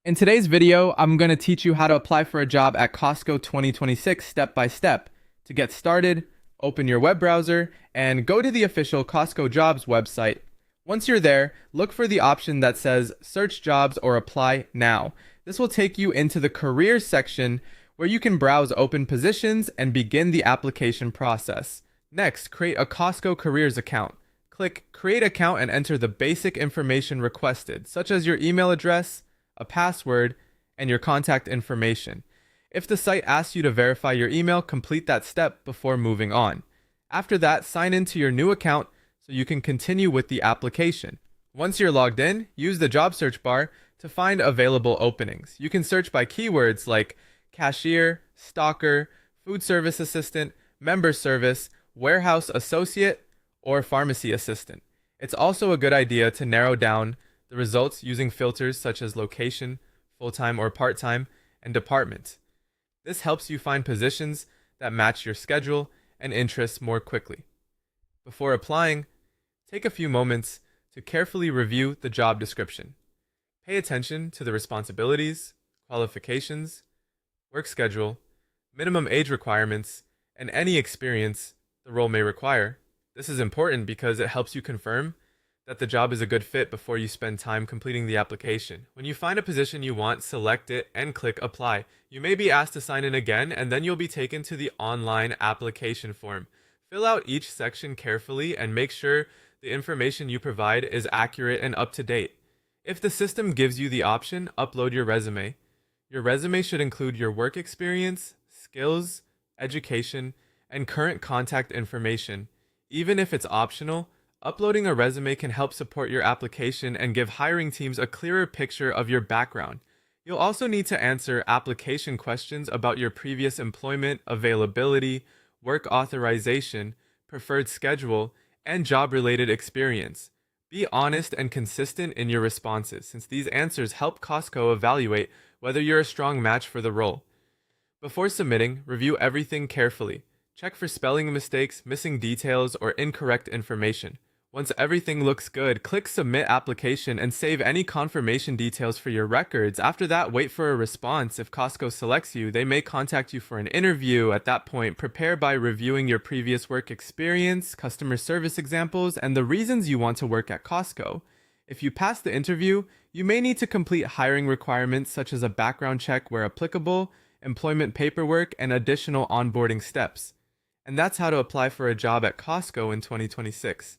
In today's video, I'm going to teach you how to apply for a job at Costco 2026 step by step. To get started, open your web browser and go to the official Costco jobs website. Once you're there, look for the option that says search jobs or apply now. This will take you into the careers section where you can browse open positions and begin the application process. Next, create a Costco careers account. Click create account and enter the basic information requested, such as your email address, a password, and your contact information. If the site asks you to verify your email, complete that step before moving on. After that, sign into your new account so you can continue with the application. Once you're logged in, use the job search bar to find available openings. You can search by keywords like cashier, stocker, food service assistant, member service, warehouse associate, or pharmacy assistant. It's also a good idea to narrow down the results using filters such as location, full-time or part-time, and department. This helps you find positions that match your schedule and interests more quickly. Before applying, take a few moments to carefully review the job description. Pay attention to the responsibilities, qualifications, work schedule, minimum age requirements, and any experience the role may require. This is important because it helps you confirm that the job is a good fit before you spend time completing the application. When you find a position you want, select it and click apply. You may be asked to sign in again, and then you'll be taken to the online application form. Fill out each section carefully and make sure the information you provide is accurate and up to date. If the system gives you the option, upload your resume. Your resume should include your work experience, skills, education, and current contact information. Even if it's optional, uploading a resume can help support your application and give hiring teams a clearer picture of your background. You'll also need to answer application questions about your previous employment, availability, work authorization, preferred schedule, and job-related experience. Be honest and consistent in your responses, since these answers help Costco evaluate whether you're a strong match for the role. Before submitting, review everything carefully. Check for spelling mistakes, missing details, or incorrect information. Once everything looks good, click Submit Application and save any confirmation details for your records. After that, wait for a response. If Costco selects you, they may contact you for an interview. At that point, prepare by reviewing your previous work experience, customer service examples, and the reasons you want to work at Costco. If you pass the interview, you may need to complete hiring requirements such as a background check where applicable, employment paperwork, and additional onboarding steps. And that's how to apply for a job at Costco in 2026.